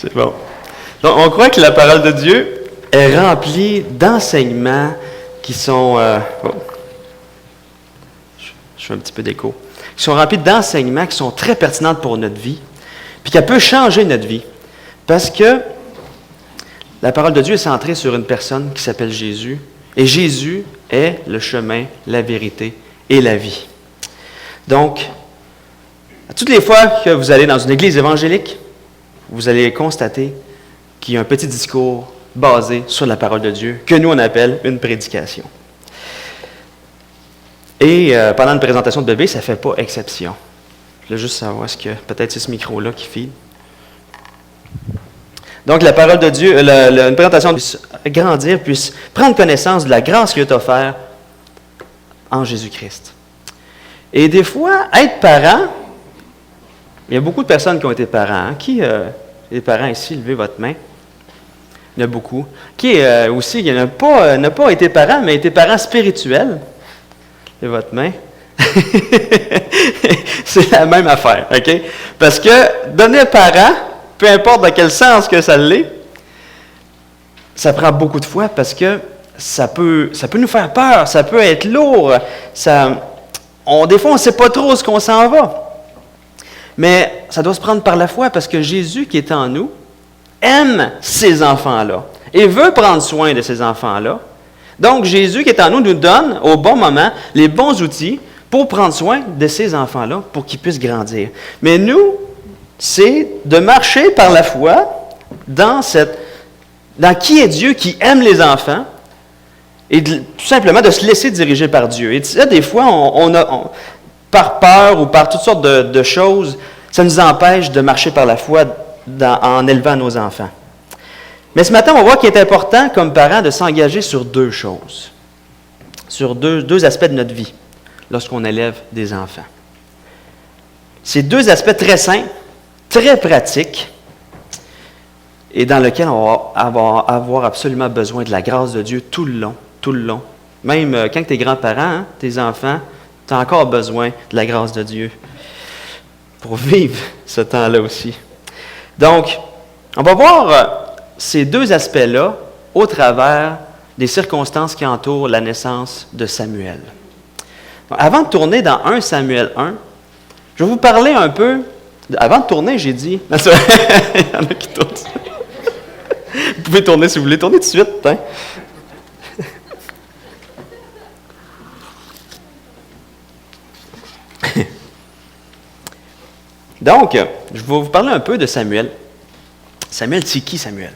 C'est bon. Donc, on croit que la parole de Dieu est remplie d'enseignements qui sont... je fais un petit peu d'écho. Qui sont remplis d'enseignements qui sont très pertinents pour notre vie, puis qui peut changer notre vie. Parce que la parole de Dieu est centrée sur une personne qui s'appelle Jésus, et Jésus est le chemin, la vérité et la vie. Donc, toutes les fois que vous allez dans une église évangélique, vous allez constater qu'il y a un petit discours basé sur la parole de Dieu, que nous on appelle une prédication. Et pendant une présentation de bébé, ça ne fait pas exception. Je voulais juste savoir, est-ce que peut-être c'est ce micro-là qui file? Donc, la parole de Dieu, une présentation puisse grandir, puisse prendre connaissance de la grâce qu'il a offerte en Jésus-Christ. Et des fois, être parent, il y a beaucoup de personnes qui ont été parents. Hein? Qui est parent ici? Levez votre main. Il y en a beaucoup. Qui aussi n'a pas été parent, mais été parent spirituel? Levez votre main. C'est la même affaire, OK? Parce que devenir parent, peu importe dans quel sens que ça l'est, ça prend beaucoup de fois parce que ça peut nous faire peur, ça peut être lourd. Des fois, on ne sait pas trop où on s'en va. Mais ça doit se prendre par la foi parce que Jésus qui est en nous aime ces enfants-là et veut prendre soin de ces enfants-là. Donc, Jésus qui est en nous nous donne au bon moment les bons outils pour prendre soin de ces enfants-là pour qu'ils puissent grandir. Mais nous, c'est de marcher par la foi dans qui est Dieu qui aime les enfants et tout simplement de se laisser diriger par Dieu. Et ça, des fois, par peur ou par toutes sortes de choses, ça nous empêche de marcher par la foi en élevant nos enfants. Mais ce matin, on va voir qu'il est important, comme parents, de s'engager sur deux choses, sur deux aspects de notre vie lorsqu'on élève des enfants. C'est deux aspects très simples, très pratiques, et dans lesquels on va avoir absolument besoin de la grâce de Dieu tout le long. Même quand tu es grand-parent, hein, tes enfants, tu as encore besoin de la grâce de Dieu pour vivre ce temps-là aussi. Donc, on va voir ces deux aspects-là au travers des circonstances qui entourent la naissance de Samuel. Donc, avant de tourner dans 1 Samuel 1, je vais vous parler un peu... Avant de tourner, j'ai dit... Il y en a qui tournent. Vous pouvez tourner si vous voulez. Tournez tout de suite. Hein? Donc, je vais vous parler un peu de Samuel. Samuel, c'est qui Samuel?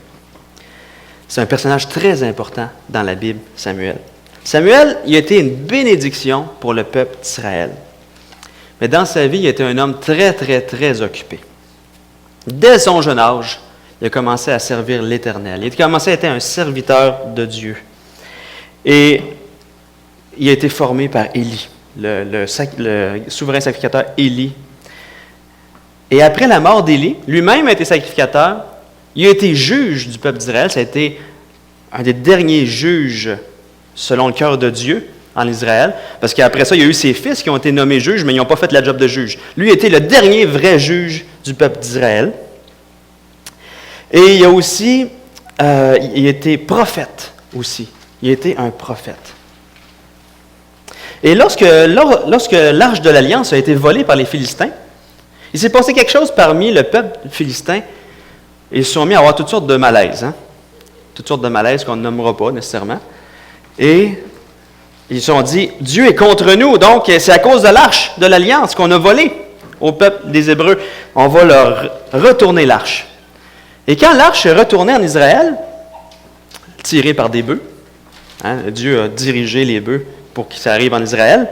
C'est un personnage très important dans la Bible, Samuel. Samuel, il a été une bénédiction pour le peuple d'Israël. Mais dans sa vie, il était un homme très, très, très occupé. Dès son jeune âge, il a commencé à servir l'Éternel. Il a commencé à être un serviteur de Dieu. Et il a été formé par Élie, le souverain sacrificateur Élie. Et après la mort d'Élie, lui-même a été sacrificateur. Il a été juge du peuple d'Israël. Ça a été un des derniers juges selon le cœur de Dieu en Israël. Parce qu'après ça, il y a eu ses fils qui ont été nommés juges, mais ils n'ont pas fait la job de juge. Lui a été le dernier vrai juge du peuple d'Israël. Et il a aussi, il a été prophète aussi. Il a été un prophète. Et lorsque l'Arche de l'Alliance a été volée par les Philistins, il s'est passé quelque chose parmi le peuple philistin. Ils se sont mis à avoir toutes sortes de malaises. Hein? Toutes sortes de malaises qu'on ne nommera pas nécessairement. Et ils se sont dit, Dieu est contre nous, donc c'est à cause de l'Arche de l'Alliance qu'on a volé au peuple des Hébreux. On va leur retourner l'Arche. Et quand l'Arche est retournée en Israël, tirée par des bœufs, hein, Dieu a dirigé les bœufs pour que ça arrive en Israël,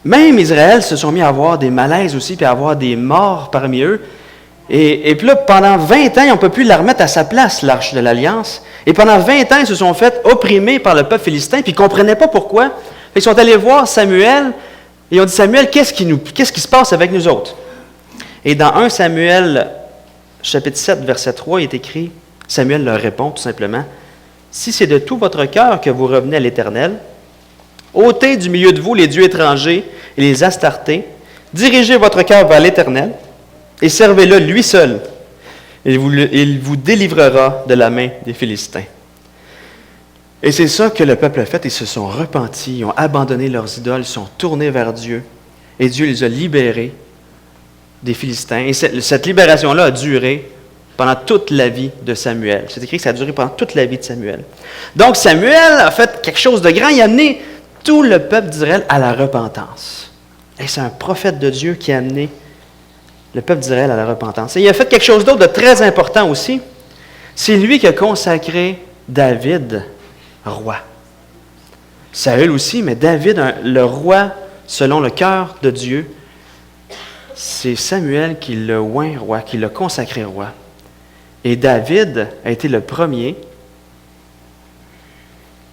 même Israël se sont mis à avoir des malaises aussi, puis à avoir des morts parmi eux. Et puis là, pendant 20 ans, ils n'ont pas pu la remettre à sa place, l'Arche de l'Alliance. Et pendant 20 ans, ils se sont fait opprimer par le peuple philistin, puis ils ne comprenaient pas pourquoi. Ils sont allés voir Samuel, et ils ont dit, Samuel, qu'est-ce qui se passe avec nous autres? Et dans 1 Samuel, chapitre 7, verset 3, il est écrit, Samuel leur répond tout simplement, « Si c'est de tout votre cœur que vous revenez à l'Éternel, ôtez du milieu de vous les dieux étrangers et les astartés, dirigez votre cœur vers l'Éternel, et servez-le lui seul. Il vous délivrera de la main des Philistins. Et c'est ça que le peuple a fait. Ils se sont repentis, ils ont abandonné leurs idoles, ils sont tournés vers Dieu. Et Dieu les a libérés des Philistins. Et cette libération-là a duré pendant toute la vie de Samuel. C'est écrit que ça a duré pendant toute la vie de Samuel. Donc Samuel a fait quelque chose de grand. Il a amené tout le peuple d'Israël à la repentance. Et c'est un prophète de Dieu qui a amené le peuple d'Israël à la repentance. Et il a fait quelque chose d'autre de très important aussi. C'est lui qui a consacré David roi. Saül aussi, mais David, le roi selon le cœur de Dieu, c'est Samuel qui l'a oint roi, qui l'a consacré roi. Et David a été le premier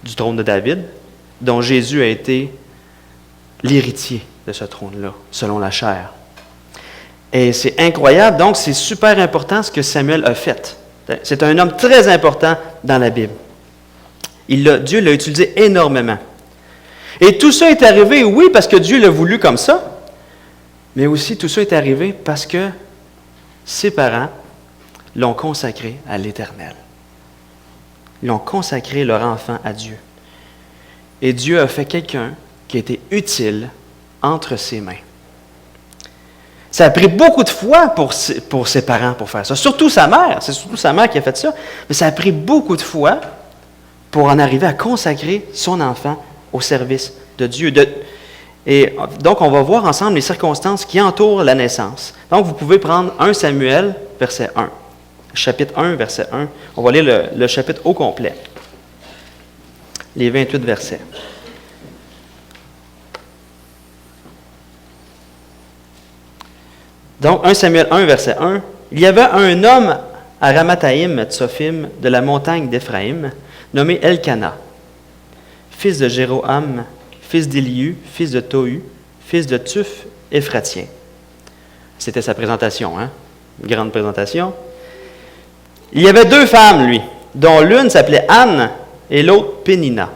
du trône de David, dont Jésus a été l'héritier de ce trône-là, selon la chair. Et c'est incroyable, donc c'est super important ce que Samuel a fait. C'est un homme très important dans la Bible. Dieu l'a utilisé énormément. Et tout ça est arrivé, oui, parce que Dieu l'a voulu comme ça, mais aussi tout ça est arrivé parce que ses parents l'ont consacré à l'Éternel. Ils ont consacré leur enfant à Dieu. Et Dieu a fait quelqu'un qui a été utile entre ses mains. Ça a pris beaucoup de foi pour ses parents pour faire ça. Surtout sa mère. C'est surtout sa mère qui a fait ça. Mais ça a pris beaucoup de foi pour en arriver à consacrer son enfant au service de Dieu. Et donc, on va voir ensemble les circonstances qui entourent la naissance. Donc, vous pouvez prendre 1 Samuel, verset 1. Chapitre 1, verset 1. On va lire le chapitre au complet. Les 28 versets. Donc, 1 Samuel 1, verset 1. Il y avait un homme à Ramathaïm, Tsophim, de la montagne d'Éphraïm, nommé Elkana, fils de Jéroham, fils d'Éliu, fils de Tohu, fils de Tuph, Éphratien. C'était sa présentation, hein? Une grande présentation. Il y avait 2 femmes, lui, dont l'une s'appelait Anne et l'autre Pénina.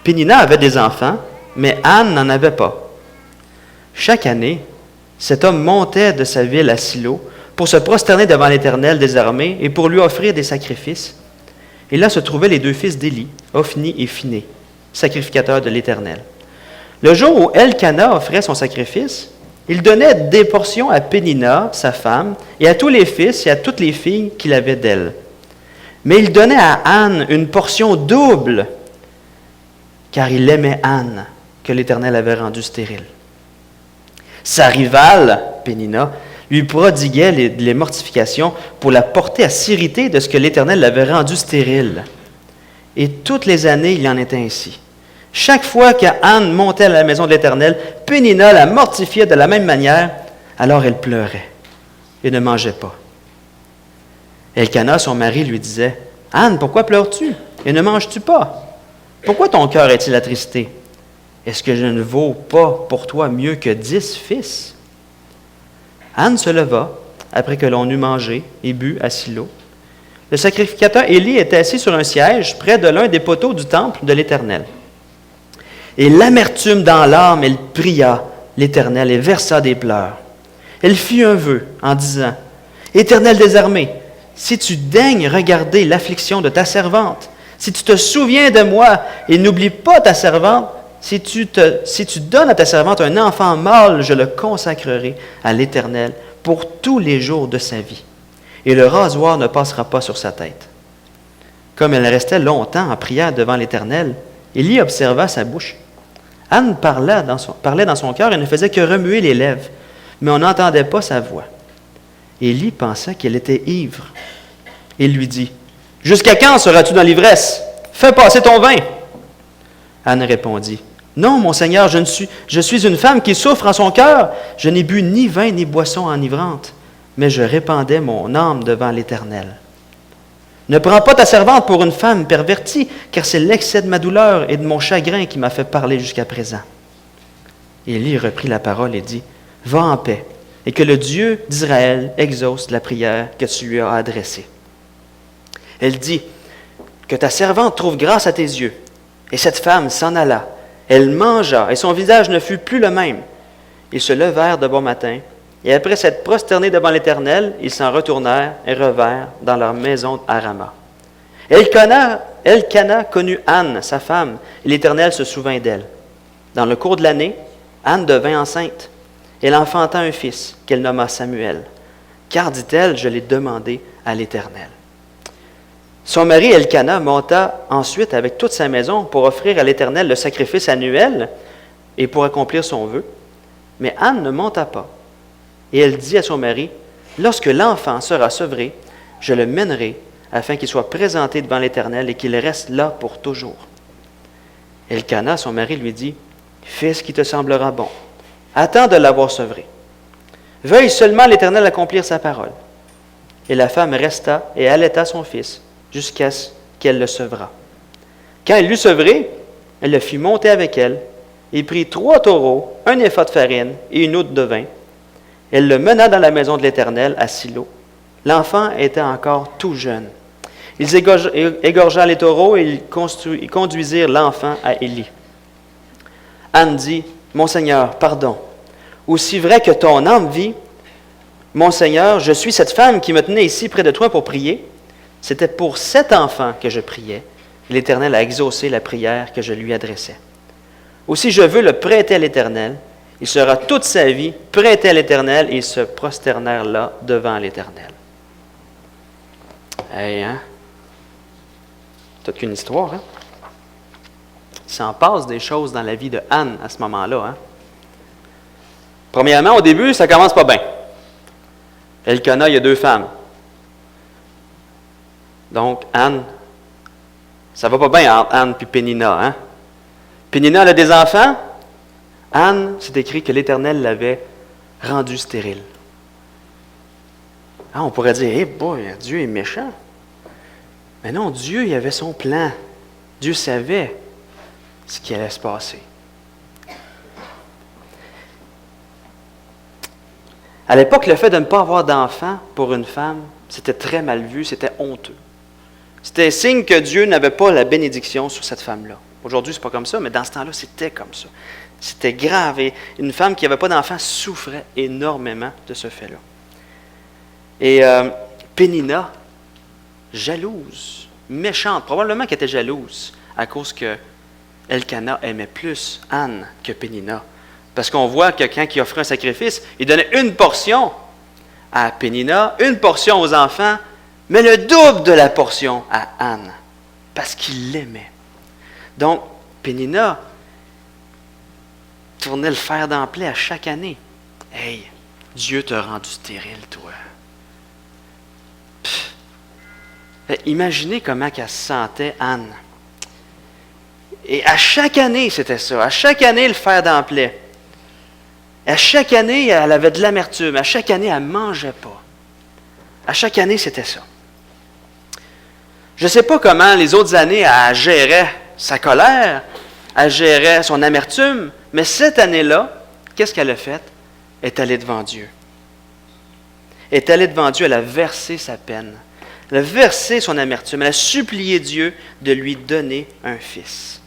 Pénina avait des enfants, mais Anne n'en avait pas. Chaque année, cet homme montait de sa ville à Silo pour se prosterner devant l'Éternel des armées et pour lui offrir des sacrifices. Et là se trouvaient les 2 fils d'Élie, Ophni et Phiné, sacrificateurs de l'Éternel. Le jour où Elkana offrait son sacrifice, il donnait des portions à Pénina, sa femme, et à tous les fils et à toutes les filles qu'il avait d'elle. Mais il donnait à Anne une portion double, car il aimait Anne, que l'Éternel avait rendue stérile. Sa rivale, Pénina, lui prodiguait les mortifications pour la porter à s'irriter de ce que l'Éternel l'avait rendue stérile. Et toutes les années, il en était ainsi. Chaque fois qu'Anne montait à la maison de l'Éternel, Pénina la mortifiait de la même manière, alors elle pleurait et ne mangeait pas. Elkana, son mari, lui disait, « Anne, pourquoi pleures-tu et ne manges-tu pas? Pourquoi ton cœur est-il attristé? Est-ce que je ne vaux pas pour toi mieux que 10 fils? » Anne se leva, après que l'on eut mangé et bu à Silo. Le sacrificateur Élie était assis sur un siège près de l'un des poteaux du temple de l'Éternel. Et l'amertume dans l'âme, elle pria l'Éternel et versa des pleurs. Elle fit un vœu en disant, « Éternel des armées, si tu daignes regarder l'affliction de ta servante, si tu te souviens de moi et n'oublie pas ta servante, si tu donnes à ta servante un enfant mâle, je le consacrerai à l'Éternel pour tous les jours de sa vie. Et le rasoir ne passera pas sur sa tête. » Comme elle restait longtemps en prière devant l'Éternel, Élie observa sa bouche. Anne parlait dans son cœur et ne faisait que remuer les lèvres, mais on n'entendait pas sa voix. Élie pensa qu'elle était ivre. Il lui dit, « Jusqu'à quand seras-tu dans l'ivresse? Fais passer ton vin. » Anne répondit, « Non, mon Seigneur, je suis une femme qui souffre en son cœur. Je n'ai bu ni vin ni boisson enivrante, mais je répandais mon âme devant l'Éternel. Ne prends pas ta servante pour une femme pervertie, car c'est l'excès de ma douleur et de mon chagrin qui m'a fait parler jusqu'à présent. » Élie reprit la parole et dit, « Va en paix, et que le Dieu d'Israël exauce la prière que tu lui as adressée. » Elle dit, « Que ta servante trouve grâce à tes yeux. » Et cette femme s'en alla. Elle mangea, et son visage ne fut plus le même. Ils se levèrent de bon matin, Et après s'être prosternés devant l'Éternel, ils s'en retournèrent et revinrent dans leur maison à Rama. Elkana connut Anne, sa femme, et l'Éternel se souvint d'elle. Dans le cours de l'année, Anne devint enceinte. Elle enfanta un fils, qu'elle nomma Samuel. Car, dit-elle, je l'ai demandé à l'Éternel. Son mari Elkana monta ensuite avec toute sa maison pour offrir à l'Éternel le sacrifice annuel et pour accomplir son vœu. Mais Anne ne monta pas. Et elle dit à son mari, « Lorsque l'enfant sera sevré, je le mènerai afin qu'il soit présenté devant l'Éternel et qu'il reste là pour toujours. » Elkana, son mari, lui dit, « Fais ce qui te semblera bon. Attends de l'avoir sevré. Veuille seulement l'Éternel accomplir sa parole. » Et la femme resta et allaita son fils jusqu'à ce qu'elle le sevrât. Quand elle l'eut sevré, elle le fit monter avec elle et prit 3 taureaux, un épha de farine et une outre de vin. Elle le mena dans la maison de l'Éternel à Silo. L'enfant était encore tout jeune. Ils égorgèrent les taureaux et ils conduisirent l'enfant à Élie. Anne dit, « Mon Seigneur, pardon. Aussi vrai que ton âme vit, mon Seigneur, je suis cette femme qui me tenait ici près de toi pour prier. C'était pour cet enfant que je priais. L'Éternel a exaucé la prière que je lui adressais. Aussi je veux le prêter à l'Éternel. Il sera toute sa vie prêté à l'Éternel et ils se prosternèrent là devant l'Éternel. » Hey, hein? C'est toute une histoire, hein? Il s'en passe des choses dans la vie de Anne à ce moment-là, hein? Premièrement, au début, ça commence pas bien. Elkana, il y a 2 femmes. Donc, Anne, ça va pas bien entre Anne et Pénina, hein? Pénina, elle a des enfants. Anne, c'est écrit que l'Éternel l'avait rendue stérile. Ah, on pourrait dire, « Eh boy, Dieu est méchant. » Mais non, Dieu, il avait son plan. Dieu savait ce qui allait se passer. À l'époque, le fait de ne pas avoir d'enfant pour une femme, c'était très mal vu, c'était honteux. C'était signe que Dieu n'avait pas la bénédiction sur cette femme-là. Aujourd'hui, ce n'est pas comme ça, mais dans ce temps-là, c'était comme ça. C'était grave. Et une femme qui n'avait pas d'enfant souffrait énormément de ce fait-là. Et Pénina, jalouse, méchante, probablement qu'elle était jalouse à cause que Elkana aimait plus Anne que Pénina. Parce qu'on voit que quand il offrait un sacrifice, il donnait une portion à Pénina, une portion aux enfants, mais le double de la portion à Anne, parce qu'il l'aimait. Donc, Pénina tournait le fer dans la plaie à chaque année. Hey, Dieu t'a rendu stérile, toi. Imaginez comment elle se sentait, Anne. Et à chaque année, c'était ça. À chaque année, le fer dans la plaie. À chaque année, elle avait de l'amertume. À chaque année, elle ne mangeait pas. À chaque année, c'était ça. Je ne sais pas comment les autres années, elle gérait sa colère, elle gérait son amertume, mais cette année-là, qu'est-ce qu'elle a fait? Elle est allée devant Dieu. Elle est allée devant Dieu, elle a versé sa peine. Elle a versé son amertume. Elle a supplié Dieu de lui donner un fils.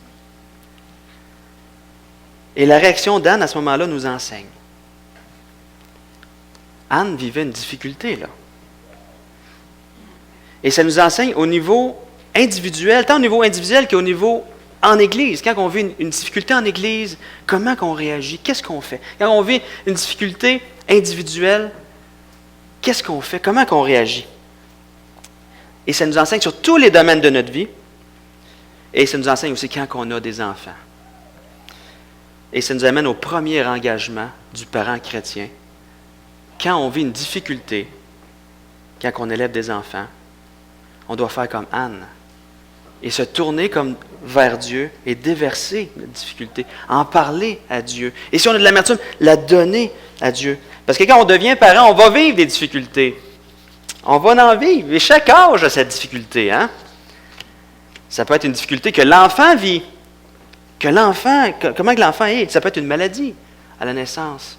Et la réaction d'Anne, à ce moment-là, nous enseigne. Anne vivait une difficulté, là. Et ça nous enseigne au niveau individuel, tant au niveau individuel qu'au niveau en Église. Quand on vit une difficulté en Église, comment on réagit? Qu'est-ce qu'on fait? Quand on vit une difficulté individuelle, qu'est-ce qu'on fait? Comment on réagit? Et ça nous enseigne sur tous les domaines de notre vie. Et ça nous enseigne aussi quand on a des enfants. Et ça nous amène au premier engagement du parent chrétien. Quand on vit une difficulté, quand on élève des enfants, on doit faire comme Anne et se tourner comme vers Dieu et déverser notre difficulté, en parler à Dieu. Et si on a de l'amertume, la donner à Dieu. Parce que quand on devient parent, on va vivre des difficultés. On va en vivre. Et chaque âge a cette difficulté. Hein? Ça peut être une difficulté que l'enfant vit. Comment que l'enfant est. Ça peut être une maladie à la naissance.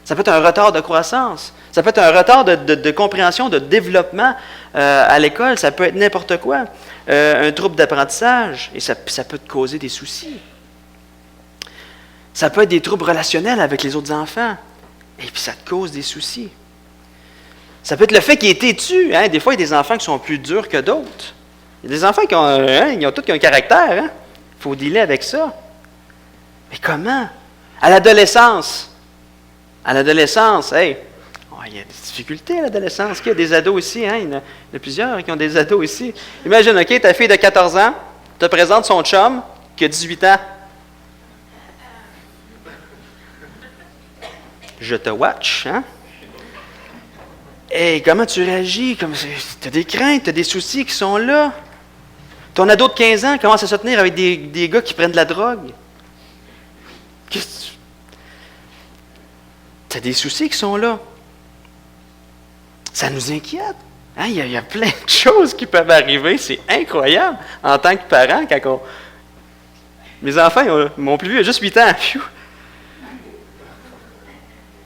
Ça peut être un retard de croissance. Ça peut être un retard de compréhension, de développement à l'école. Ça peut être n'importe quoi. Un trouble d'apprentissage. Et ça peut te causer des soucis. Ça peut être des troubles relationnels avec les autres enfants. Et puis ça te cause des soucis. Ça peut être le fait qu'il ait été têtu. Hein? Des fois, il y a des enfants qui sont plus durs que d'autres. Il y a des enfants qui ont, ils ont tous un caractère. Il faut dealer avec ça. Mais comment? À l'adolescence. À l'adolescence, hey, il y a des difficultés à l'adolescence. Il y a des ados ici. Hein? Il y en a plusieurs qui ont des ados ici. Imagine, OK, ta fille de 14 ans te présente son chum qui a 18 ans. Je te watch, hein? Hey, comment tu réagis? Tu as des craintes, tu as des soucis qui sont là. Ton ado de 15 ans commence à se tenir avec des gars qui prennent de la drogue. Tu as des soucis qui sont là. Ça nous inquiète. Hein? Il y a plein de choses qui peuvent arriver. C'est incroyable en tant que parent. Mes enfants, mon plus vieux a juste 8 ans. Pfiou.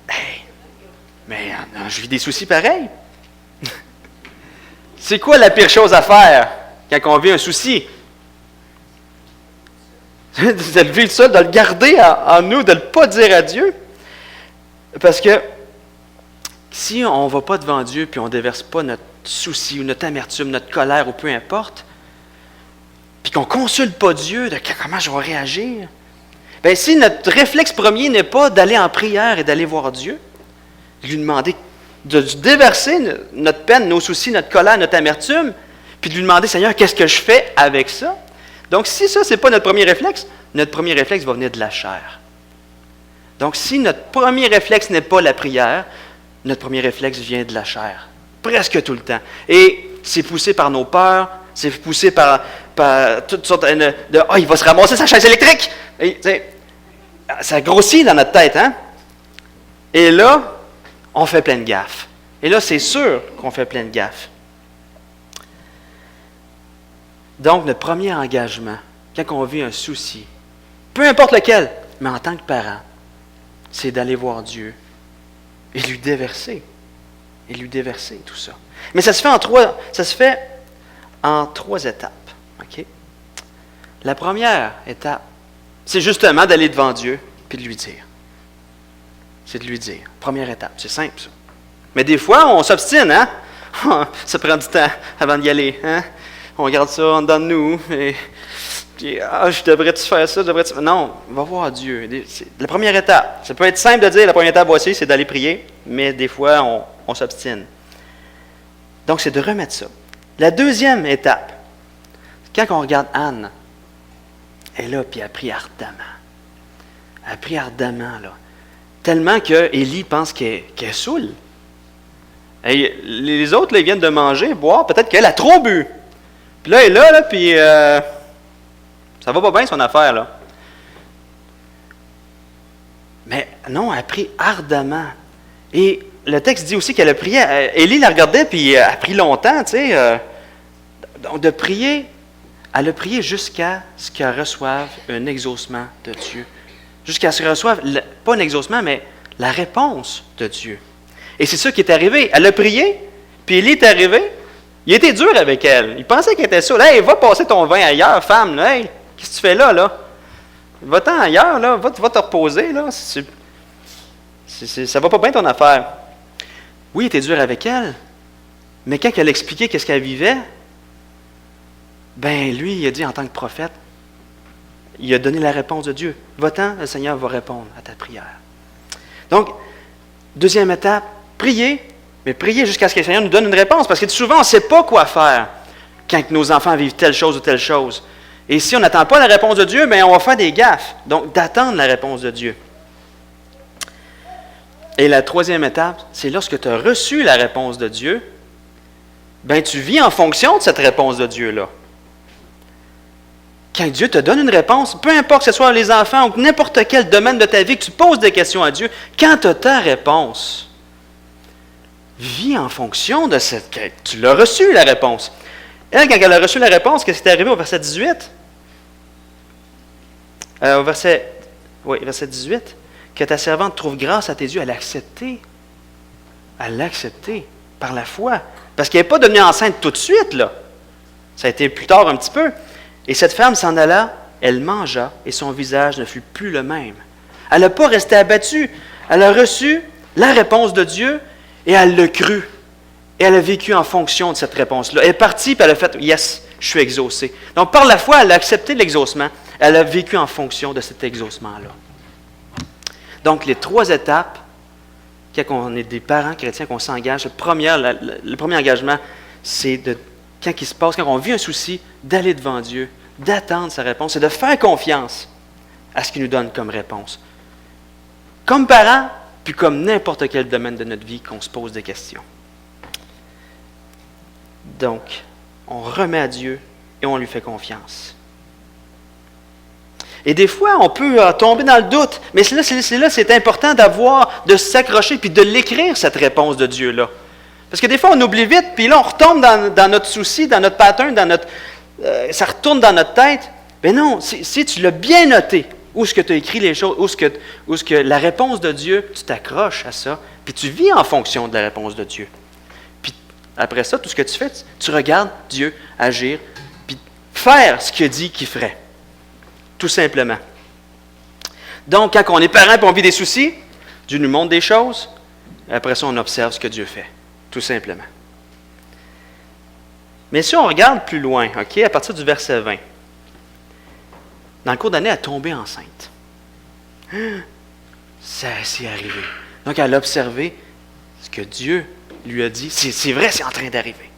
Hey, mais je vis des soucis pareils. C'est quoi la pire chose à faire quand on vit un souci? De le vivre seul, de le garder en nous, de ne pas dire à Dieu. Parce que si on ne va pas devant Dieu puis on ne déverse pas notre souci ou notre amertume, notre colère ou peu importe, puis qu'on ne consulte pas Dieu de comment je vais réagir, bien, si notre réflexe premier n'est pas d'aller en prière et d'aller voir Dieu, lui demander de déverser notre peine, nos soucis, notre colère, notre amertume, puis de lui demander, Seigneur, qu'est-ce que je fais avec ça? Donc, si ça, ce n'est pas notre premier réflexe va venir de la chair. Donc, si notre premier réflexe n'est pas la prière, notre premier réflexe vient de la chair. Presque tout le temps. Et c'est poussé par nos peurs, c'est poussé par toutes sortes il va se ramasser sa chaise électrique! Et, ça grossit dans notre tête, hein? Et là, on fait plein de gaffes. Et là, c'est sûr qu'on fait plein de gaffes. Donc, notre premier engagement, quand on vit un souci, peu importe lequel, mais en tant que parent, c'est d'aller voir Dieu et lui déverser. Et lui déverser tout ça. Mais ça se fait en trois étapes. Okay? La première étape, c'est justement d'aller devant Dieu et de lui dire. C'est de lui dire. Première étape, c'est simple ça. Mais des fois, on s'obstine, hein? Ça prend du temps avant d'y aller, hein? On garde ça en dedans de nous. Et puis, je devrais-tu faire ça? Non, va voir Dieu. C'est la première étape. Ça peut être simple de dire, la première étape, voici, c'est d'aller prier. Mais des fois, on s'obstine. Donc, c'est de remettre ça. La deuxième étape, quand on regarde Anne, elle est là, puis elle prie ardemment. Elle prie ardemment, là. Tellement que Élie pense qu'elle saoule. Et les autres, là, ils viennent de manger, boire. Peut-être qu'elle a trop bu. Puis là, elle est là, puis ça va pas bien son affaire, là. Mais non, elle prie ardemment. Et le texte dit aussi qu'elle a prié. Élie la regardait, puis elle a pris longtemps, tu sais. Donc, de prier, elle a prié jusqu'à ce qu'elle reçoive un exaucement de Dieu. Jusqu'à ce qu'elle reçoive, pas un exaucement, mais la réponse de Dieu. Et c'est ça qui est arrivé. Elle a prié, puis Élie est arrivé. Il était dur avec elle. Il pensait qu'elle était saoule. « Hey, va passer ton vin ailleurs, femme. Là. Hey, qu'est-ce que tu fais là? Va-t'en ailleurs, là. Va te reposer. Là. Ça va pas bien ton affaire. » Oui, il était dur avec elle. Mais quand elle a expliqué qu'est-ce qu'elle vivait, ben lui, il a dit en tant que prophète, il a donné la réponse de Dieu. Va-t'en, le Seigneur va répondre à ta prière. Donc, deuxième étape, prier, mais prier jusqu'à ce que le Seigneur nous donne une réponse. Parce que souvent, on ne sait pas quoi faire quand nos enfants vivent telle chose ou telle chose. Et si on n'attend pas la réponse de Dieu, bien, on va faire des gaffes. Donc, d'attendre la réponse de Dieu. Et la troisième étape, c'est lorsque tu as reçu la réponse de Dieu, bien, tu vis en fonction de cette réponse de Dieu-là. Quand Dieu te donne une réponse, peu importe que ce soit les enfants ou n'importe quel domaine de ta vie, que tu poses des questions à Dieu, quand tu as ta réponse, vis en fonction de cette... Tu l'as reçu, la réponse. Elle, quand elle a reçu la réponse, qu'est-ce qui est arrivé au verset 18? Verset 18. Que ta servante trouve grâce à tes yeux, elle l'a accepté. Elle l'a accepté par la foi. Parce qu'elle n'est pas devenue enceinte tout de suite, là. Ça a été plus tard un petit peu. Et cette femme s'en alla, elle mangea, et son visage ne fut plus le même. Elle n'a pas resté abattue. Elle a reçu la réponse de Dieu et elle l'a cru. Et elle a vécu en fonction de cette réponse-là. Elle est partie et elle a fait « Yes, je suis exaucé ». Donc, par la foi, elle a accepté l'exaucement. Elle a vécu en fonction de cet exaucement-là. Donc, les 3 étapes, quand on est des parents chrétiens, qu'on s'engage, le premier engagement, c'est quand il se passe, quand on vit un souci, d'aller devant Dieu, d'attendre sa réponse et de faire confiance à ce qu'il nous donne comme réponse. Comme parents, puis comme n'importe quel domaine de notre vie qu'on se pose des questions. Donc, on remet à Dieu et on lui fait confiance. Et des fois, on peut tomber dans le doute, mais c'est important de s'accrocher puis de l'écrire, cette réponse de Dieu-là. Parce que des fois, on oublie vite, puis là, on retombe dans notre souci, dans notre pattern, ça retourne dans notre tête. Mais non, si tu l'as bien noté, où est-ce que tu as écrit les choses, où est-ce que la réponse de Dieu, tu t'accroches à ça, puis tu vis en fonction de la réponse de Dieu. Puis après ça, tout ce que tu fais, tu regardes Dieu agir, puis faire ce qu'il a dit qu'il ferait. Tout simplement. Donc, quand on est parent et on vit des soucis, Dieu nous montre des choses, et après ça, on observe ce que Dieu fait. Tout simplement. Mais si on regarde plus loin, OK, à partir du verset 20, dans le cours d'année, elle est tombée enceinte. Ça s'est arrivé. Donc, elle a observé ce que Dieu lui a dit. C'est vrai, c'est en train d'arriver.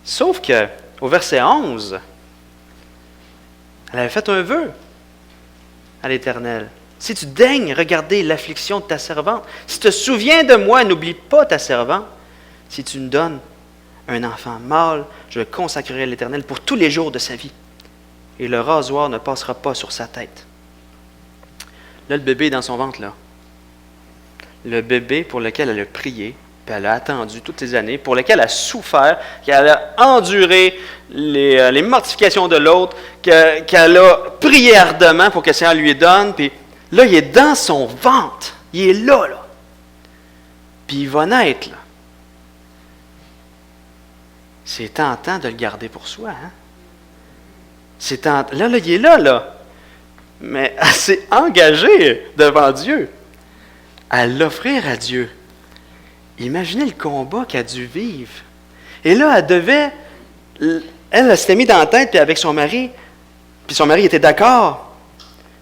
Sauf qu'au verset 11, elle avait fait un vœu à l'Éternel. Si tu daignes regarder l'affliction de ta servante, si tu te souviens de moi, n'oublie pas ta servante. Si tu me donnes un enfant mâle, je le consacrerai à l'Éternel pour tous les jours de sa vie. Et le rasoir ne passera pas sur sa tête. Là, le bébé est dans son ventre, là. Le bébé pour lequel elle a prié, puis elle a attendu toutes ces années, pour lequel elle a souffert, qu'elle a enduré les mortifications de l'autre, qu'elle a prié ardemment pour que le Seigneur lui donne, puis là, il est dans son ventre. Il est là. Puis il va naître, là. C'est tentant de le garder pour soi, hein? C'est tentant. Là, il est là. Mais elle s'est engagée devant Dieu à l'offrir à Dieu. Imaginez le combat qu'elle a dû vivre. Et là, elle s'était mise dans la tête, puis avec son mari, puis son mari était d'accord.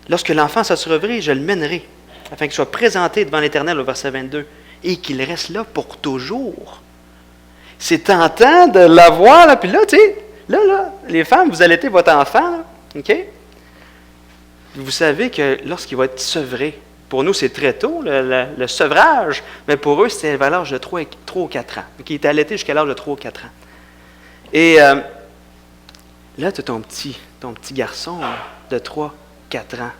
Lorsque l'enfant sera revenu, je le mènerai, afin qu'il soit présenté devant l'Éternel au verset 22, et qu'il reste là pour toujours. C'est tentant de l'avoir, là, puis là, tu sais, là, les femmes, vous allaitez votre enfant, là, OK? Vous savez que lorsqu'il va être sevré, pour nous, c'est très tôt, le sevrage, mais pour eux, c'était à l'âge de 3 ou 4 ans. Donc, il était allaité jusqu'à l'âge de 3 ou 4 ans. Et là, tu as ton petit garçon de 3, 4 ans.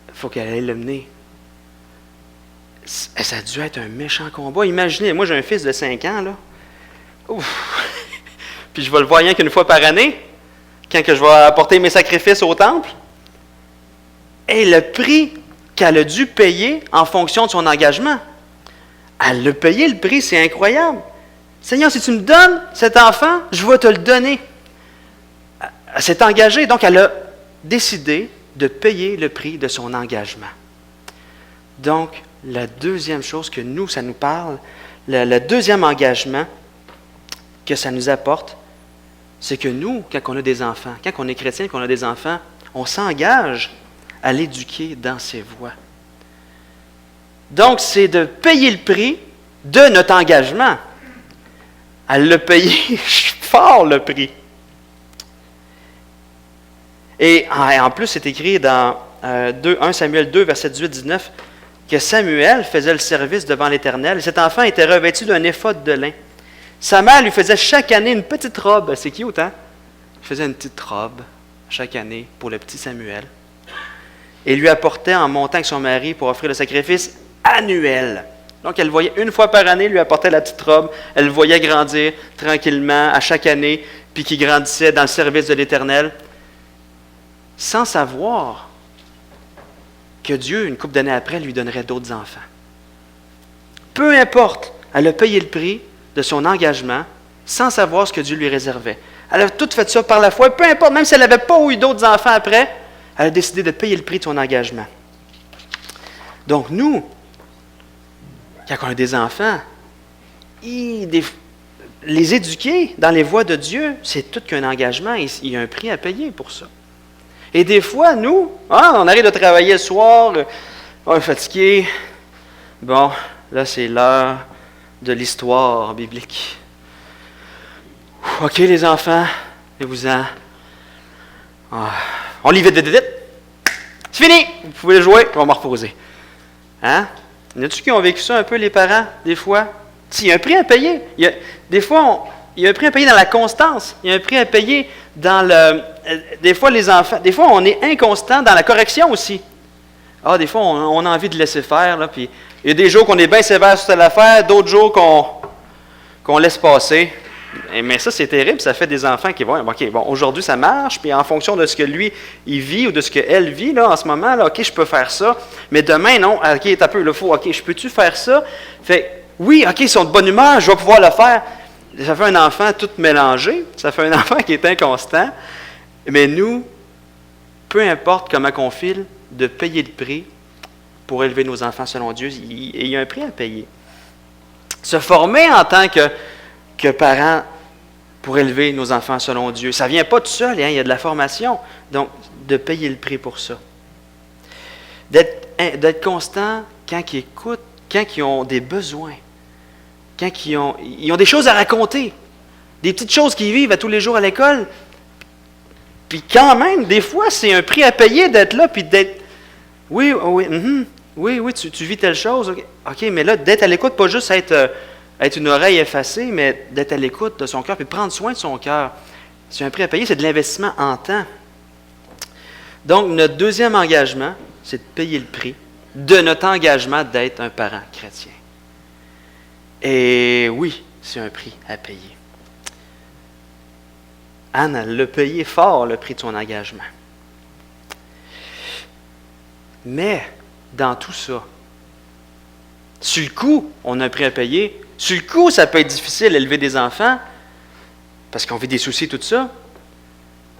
Il faut qu'elle aille le mener. Ça a dû être un méchant combat. Imaginez, moi j'ai un fils de 5 ans, là. Ouf! Puis je vais le voir rien qu'une fois par année, quand que je vais apporter mes sacrifices au temple. Et le prix qu'elle a dû payer en fonction de son engagement. Elle a payé le prix, c'est incroyable. Seigneur, si tu me donnes cet enfant, je vais te le donner. Elle s'est engagée, donc elle a décidé de payer le prix de son engagement. Donc, la deuxième chose que nous, ça nous parle, le deuxième engagement que ça nous apporte, c'est que nous, quand on a des enfants, quand on est chrétien, qu'on a des enfants, on s'engage à l'éduquer dans ses voies. Donc, c'est de payer le prix de notre engagement. Elle l'a payé fort, le prix. Et en plus, c'est écrit dans 1 Samuel 2, verset 18-19, que Samuel faisait le service devant l'Éternel. Et cet enfant était revêtu d'un éphod de lin. Sa mère lui faisait chaque année une petite robe. C'est cute, hein? Il faisait une petite robe chaque année pour le petit Samuel. Et lui apportait en montant avec son mari pour offrir le sacrifice annuel. Donc, elle le voyait une fois par année, lui apportait la petite robe. Elle le voyait grandir tranquillement à chaque année, puis qu'il grandissait dans le service de l'Éternel, sans savoir que Dieu, une couple d'années après, lui donnerait d'autres enfants. Peu importe, elle a payé le prix de son engagement sans savoir ce que Dieu lui réservait. Elle a tout fait ça par la foi, peu importe, même si elle n'avait pas eu d'autres enfants après, elle a décidé de payer le prix de son engagement. Donc nous, quand on a des enfants, les éduquer dans les voies de Dieu, c'est tout qu'un engagement. Il y a un prix à payer pour ça. Et des fois, nous, on arrive de travailler le soir, on est fatigué. Bon, là, c'est l'heure de l'histoire biblique. OK, les enfants, levez-vous-en. On lit vite, vite, vite. C'est fini! Vous pouvez jouer, on va me reposer. Hein? Y en a-tu qui ont vécu ça un peu, les parents, des fois? Il y a un prix à payer. Des fois, il y a un prix à payer dans la constance. Il y a un prix à payer dans des fois, les enfants. Des fois, on est inconstant dans la correction aussi. Des fois, on a envie de laisser faire. Là, puis il y a des jours qu'on est bien sévère sur l'affaire, d'autres jours qu'on laisse passer. Mais ça, c'est terrible. Ça fait des enfants qui vont, OK, bon, aujourd'hui, ça marche. Puis en fonction de ce que lui, il vit ou de ce qu'elle vit là, en ce moment, là, OK, je peux faire ça. Mais demain, non. OK, t'as peu, le faux. OK, je peux-tu faire ça? Fait oui, OK, ils sont de bonne humeur, je vais pouvoir le faire. Ça fait un enfant tout mélangé. Ça fait un enfant qui est inconstant. Mais nous, peu importe comment on file, de payer le prix pour élever nos enfants selon Dieu, il y a un prix à payer. Se former en tant que parents pour élever nos enfants selon Dieu, ça ne vient pas tout seul, il y a de la formation. Donc, de payer le prix pour ça. D'être constant quand ils écoutent, quand ils ont des besoins, quand ils ont des choses à raconter, des petites choses qu'ils vivent à tous les jours à l'école. Puis quand même, des fois, c'est un prix à payer d'être là, puis d'être... Oui, tu vis telle chose. OK, mais là, d'être à l'écoute, pas juste être une oreille effacée, mais d'être à l'écoute de son cœur, puis prendre soin de son cœur. C'est un prix à payer, c'est de l'investissement en temps. Donc, notre deuxième engagement, c'est de payer le prix de notre engagement d'être un parent chrétien. Et oui, c'est un prix à payer. Anne, elle l'a payé fort, le prix de son engagement. Mais, dans tout ça, sur le coup, on a un prix à payer. Sur le coup, ça peut être difficile d'élever des enfants, parce qu'on vit des soucis, tout ça.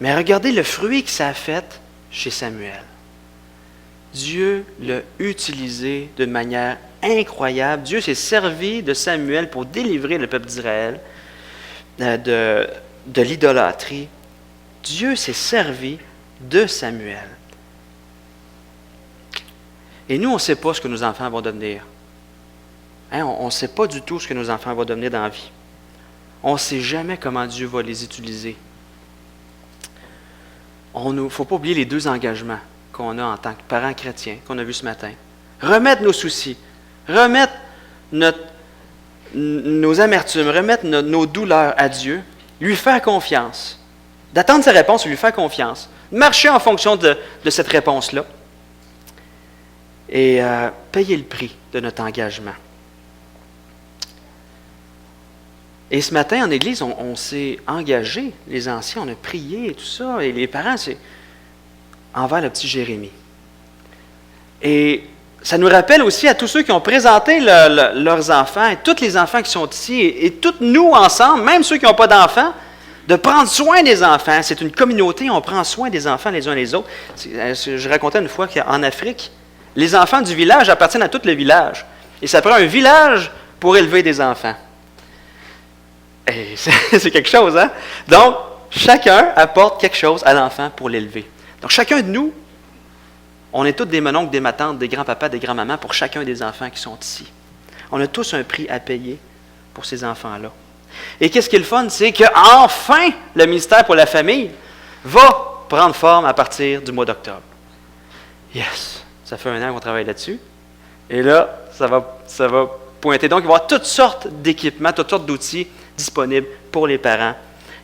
Mais regardez le fruit que ça a fait chez Samuel. Dieu l'a utilisé de manière incroyable. Dieu s'est servi de Samuel pour délivrer le peuple d'Israël de l'idolâtrie. Dieu s'est servi de Samuel. Et nous, on ne sait pas ce que nos enfants vont devenir. On ne sait pas du tout ce que nos enfants vont devenir dans la vie. On ne sait jamais comment Dieu va les utiliser. Il ne faut pas oublier les deux engagements qu'on a en tant que parents chrétiens, qu'on a vus ce matin. Remettre nos soucis, remettre nos amertumes, remettre nos douleurs à Dieu, lui faire confiance, d'attendre sa réponse et lui faire confiance, marcher en fonction de cette réponse-là et payer le prix de notre engagement. Et ce matin, en Église, on s'est engagé, les anciens, on a prié et tout ça, et les parents, c'est envers le petit Jérémie. Et ça nous rappelle aussi à tous ceux qui ont présenté leurs enfants, et tous les enfants qui sont ici, et tous nous ensemble, même ceux qui n'ont pas d'enfants, de prendre soin des enfants. C'est une communauté, on prend soin des enfants les uns les autres. Je racontais une fois qu'en Afrique, les enfants du village appartiennent à tout le village. Et ça prend un village pour élever des enfants. Et c'est quelque chose, hein? Donc, chacun apporte quelque chose à l'enfant pour l'élever. Donc, chacun de nous, on est tous des mononcles, des matantes, des grands-papas, des grands-mamans pour chacun des enfants qui sont ici. On a tous un prix à payer pour ces enfants-là. Et qu'est-ce qui est le fun? C'est qu'enfin, le ministère pour la famille va prendre forme à partir du mois d'octobre. Yes! Ça fait 1 an qu'on travaille là-dessus. Et là, ça va pointer. Donc, il va y avoir toutes sortes d'équipements, toutes sortes d'outils disponibles pour les parents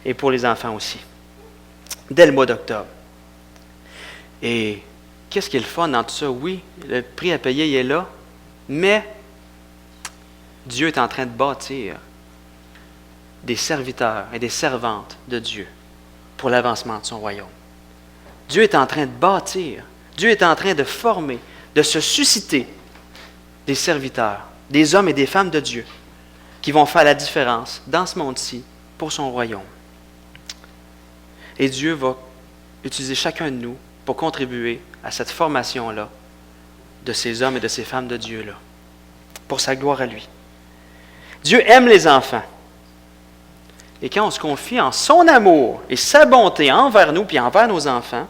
et pour les enfants aussi, dès le mois d'octobre. Et qu'est-ce qui est le fun dans tout ça? Oui, le prix à payer, il est là, mais Dieu est en train de bâtir des serviteurs et des servantes de Dieu pour l'avancement de son royaume. Dieu est en train de bâtir, Dieu est en train de former, de se susciter des serviteurs, des hommes et des femmes de Dieu qui vont faire la différence dans ce monde-ci pour son royaume. Et Dieu va utiliser chacun de nous pour contribuer à cette formation-là de ces hommes et de ces femmes de Dieu-là, pour sa gloire à lui. Dieu aime les enfants. Et quand on se confie en son amour et sa bonté envers nous puis envers nos enfants,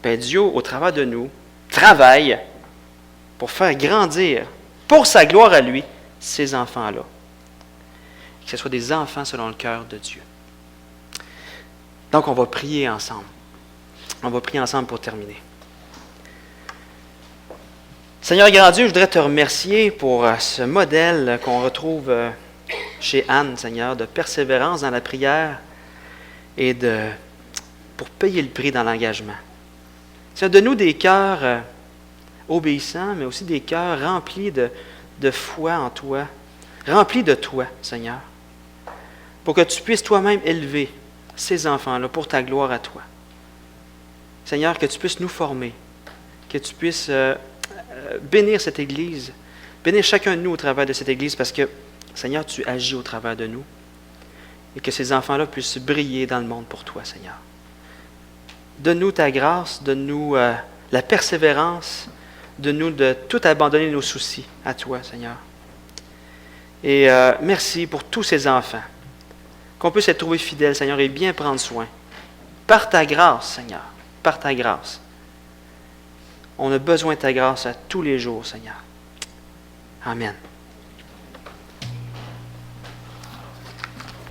ben Dieu, au travers de nous, travaille pour faire grandir, pour sa gloire à lui, ces enfants-là. Que ce soit des enfants selon le cœur de Dieu. Donc, on va prier ensemble. On va prier ensemble pour terminer. Seigneur grand Dieu, je voudrais te remercier pour ce modèle qu'on retrouve chez Anne, Seigneur, de persévérance dans la prière et pour payer le prix dans l'engagement. Seigneur, donne-nous des cœurs obéissants, mais aussi des cœurs remplis de foi en toi, remplis de toi, Seigneur, pour que tu puisses toi-même élever ces enfants-là pour ta gloire à toi. Seigneur, que tu puisses nous former, que tu puisses bénir cette Église, bénir chacun de nous au travers de cette Église, parce que, Seigneur, tu agis au travers de nous, et que ces enfants-là puissent briller dans le monde pour toi, Seigneur. Donne-nous ta grâce, donne-nous la persévérance, donne-nous de tout abandonner nos soucis à toi, Seigneur. Et merci pour tous ces enfants, qu'on puisse être trouvés fidèles, Seigneur, et bien prendre soin. Par ta grâce, Seigneur, par ta grâce. On a besoin de ta grâce à tous les jours, Seigneur. Amen.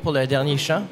Pour le dernier chant.